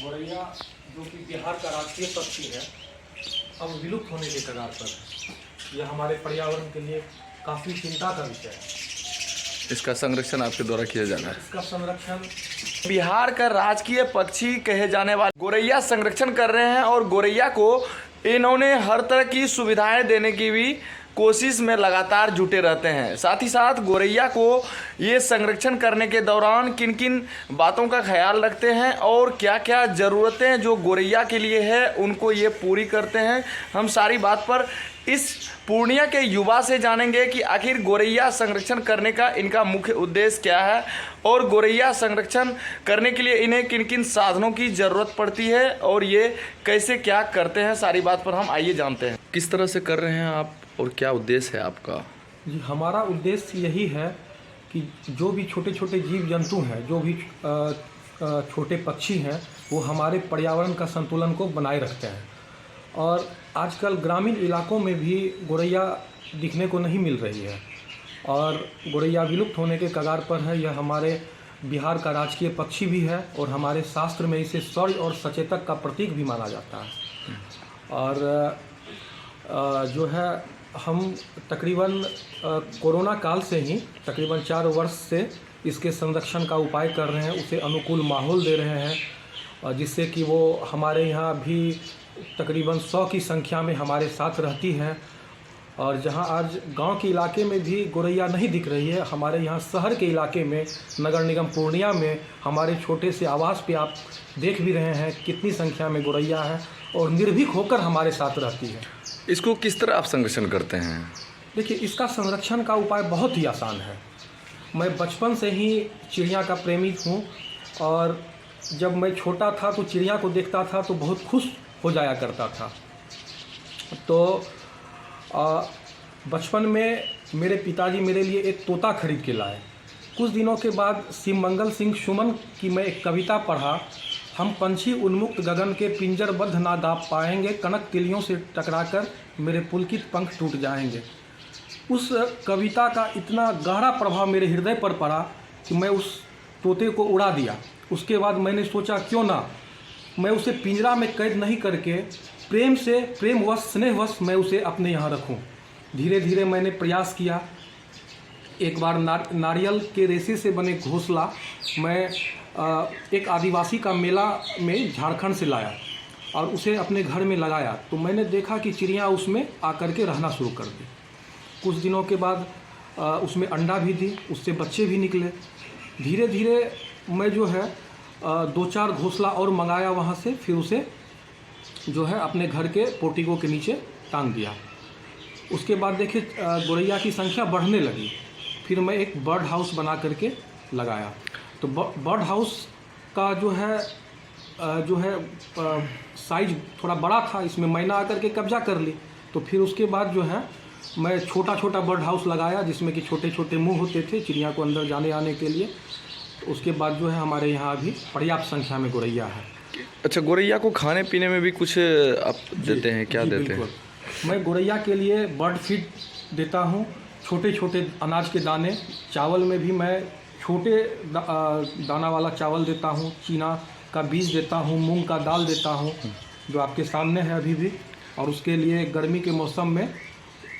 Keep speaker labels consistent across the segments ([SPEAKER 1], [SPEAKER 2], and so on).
[SPEAKER 1] गोरैया जो कि बिहार का राष्ट्रीय पक्षी है, अब विलुप्त होने के कगार पर है। यह हमारे पर्यावरण के लिए काफ़ी चिंता का विषय है।
[SPEAKER 2] इसका संरक्षण आपके द्वारा किया जाना है।
[SPEAKER 1] इसका संरक्षण
[SPEAKER 2] बिहार का राजकीय पक्षी कहे जाने वाले गोरैया संरक्षण कर रहे हैं और गोरैया को इन्होंने हर तरह की सुविधाएं देने की भी कोशिश में लगातार जुटे रहते हैं। साथ ही साथ गोरैया को ये संरक्षण करने के दौरान किन किन बातों का ख्याल रखते हैं और क्या क्या ज़रूरतें जो गोरैया के लिए है उनको ये पूरी करते हैं, हम सारी बात पर इस पूर्णिया के युवा से जानेंगे कि आखिर गोरैया संरक्षण करने का इनका मुख्य उद्देश्य क्या है और गोरैया संरक्षण करने के लिए इन्हें किन किन साधनों की ज़रूरत पड़ती है और ये कैसे क्या करते हैं। सारी बात पर हम आइए जानते हैं। किस तरह से कर रहे हैं आप और क्या उद्देश्य है आपका?
[SPEAKER 1] जी, हमारा उद्देश्य यही है कि जो भी छोटे छोटे जीव जंतु हैं, जो भी छोटे पक्षी हैं, वो हमारे पर्यावरण का संतुलन को बनाए रखते हैं। और आजकल ग्रामीण इलाकों में भी गोरैया दिखने को नहीं मिल रही है और गोरैया विलुप्त होने के कगार पर है। यह हमारे बिहार का राजकीय पक्षी भी है और हमारे शास्त्र में इसे शौर्य और सचेतक का प्रतीक भी माना जाता है। और जो है हम तकरीबन कोरोना काल से ही तकरीबन 4 वर्ष से इसके संरक्षण का उपाय कर रहे हैं, उसे अनुकूल माहौल दे रहे हैं जिससे कि वो हमारे यहाँ भी तकरीबन 100 की संख्या में हमारे साथ रहती हैं। और जहाँ आज गांव के इलाके में भी गोरैया नहीं दिख रही है, हमारे यहाँ शहर के इलाके में नगर निगम पूर्णिया में हमारे छोटे से आवास पे आप देख भी रहे हैं कितनी संख्या में गोरैया है और निर्भीक होकर हमारे साथ रहती है।
[SPEAKER 2] इसको किस तरह आप संरक्षण करते हैं?
[SPEAKER 1] देखिए, इसका संरक्षण का उपाय बहुत ही आसान है। मैं बचपन से ही चिड़िया का प्रेमी हूँ और जब मैं छोटा था तो चिड़िया को देखता था तो बहुत खुश हो जाया करता था। तो बचपन में मेरे पिताजी मेरे लिए एक तोता खरीद के लाए। कुछ दिनों के बाद शिवमंगल सिंह सुमन की मैं एक कविता पढ़ा, हम पंछी उन्मुक्त गगन के पिंजरबद्ध ना दाप पाएंगे, कनक तिलियों से टकराकर मेरे पुलकित पंख टूट जाएंगे। उस कविता का इतना गहरा प्रभाव मेरे हृदय पर पड़ा कि मैं उस तोते को उड़ा दिया। उसके बाद मैंने सोचा क्यों ना मैं उसे पिंजरा में कैद नहीं करके प्रेमवश स्नेहवश मैं उसे अपने यहाँ रखूँ। धीरे धीरे मैंने प्रयास किया। एक बार नारियल के रेशे से बने घोंसला मैं एक आदिवासी का मेला में झारखंड से लाया और उसे अपने घर में लगाया तो मैंने देखा कि चिड़िया उसमें आकर के रहना शुरू कर दी। कुछ दिनों के बाद उसमें अंडा भी दी, उससे बच्चे भी निकले। धीरे धीरे मैं जो है 2-4 घोंसला और मंगाया वहाँ से, फिर उसे जो है अपने घर के पोर्टिको के नीचे टांग दिया। उसके बाद देखिए गोरैया की संख्या बढ़ने लगी। फिर मैं एक बर्ड हाउस बना करके लगाया तो बर्ड हाउस का जो है साइज थोड़ा बड़ा था, इसमें मैना आकर के कब्जा कर ली। तो फिर उसके बाद जो है मैं छोटा छोटा बर्ड हाउस लगाया जिसमें कि छोटे छोटे मुंह होते थे चिड़िया को अंदर जाने आने के लिए। तो उसके बाद जो है हमारे यहाँ अभी पर्याप्त संख्या में गोरैया है।
[SPEAKER 2] अच्छा, गोरैया को खाने पीने में भी कुछ आप देते हैं? क्या देते हैं?
[SPEAKER 1] मैं गोरैया के लिए बर्ड फीड देता हूँ, छोटे छोटे अनाज के दाने। चावल में भी मैं छोटे दाना वाला चावल देता हूँ, चीना का बीज देता हूँ, मूंग का दाल देता हूँ जो आपके सामने है अभी भी। और उसके लिए गर्मी के मौसम में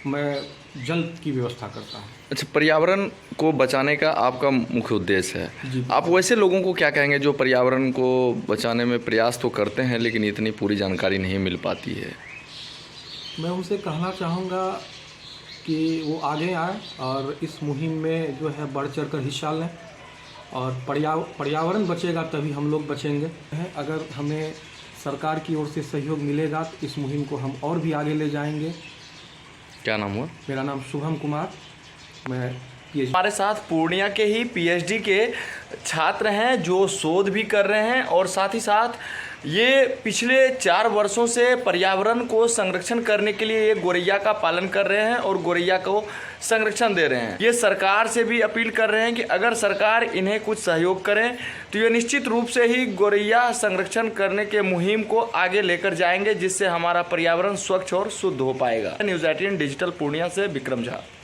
[SPEAKER 1] मैं जल की व्यवस्था करता हूँ।
[SPEAKER 2] अच्छा, पर्यावरण को बचाने का आपका मुख्य उद्देश्य है। आप वैसे लोगों को क्या कहेंगे जो पर्यावरण को बचाने में प्रयास तो करते हैं लेकिन इतनी पूरी जानकारी नहीं मिल पाती है?
[SPEAKER 1] मैं उनसे कहना चाहूँगा कि वो आगे आए और इस मुहिम में जो है बढ़ चढ़ कर हिस्सा लें और पर्यावरण बचेगा तभी हम लोग बचेंगे। अगर हमें सरकार की ओर से सहयोग मिलेगा तो इस मुहिम को हम और भी आगे ले जाएंगे।
[SPEAKER 2] क्या नाम हुआ?
[SPEAKER 1] मेरा नाम शुभम कुमार, मैं PhD।
[SPEAKER 2] हमारे साथ पूर्णिया के ही PhD के छात्र हैं जो शोध भी कर रहे हैं और साथ ही साथ ये पिछले 4 वर्षों से पर्यावरण को संरक्षण करने के लिए ये गोरैया का पालन कर रहे हैं और गोरैया को संरक्षण दे रहे हैं। ये सरकार से भी अपील कर रहे हैं कि अगर सरकार इन्हें कुछ सहयोग करें तो ये निश्चित रूप से ही गोरैया संरक्षण करने के मुहिम को आगे लेकर जाएंगे जिससे हमारा पर्यावरण स्वच्छ और शुद्ध हो पाएगा। न्यूज़ 18 डिजिटल पूर्णिया से विक्रम झा।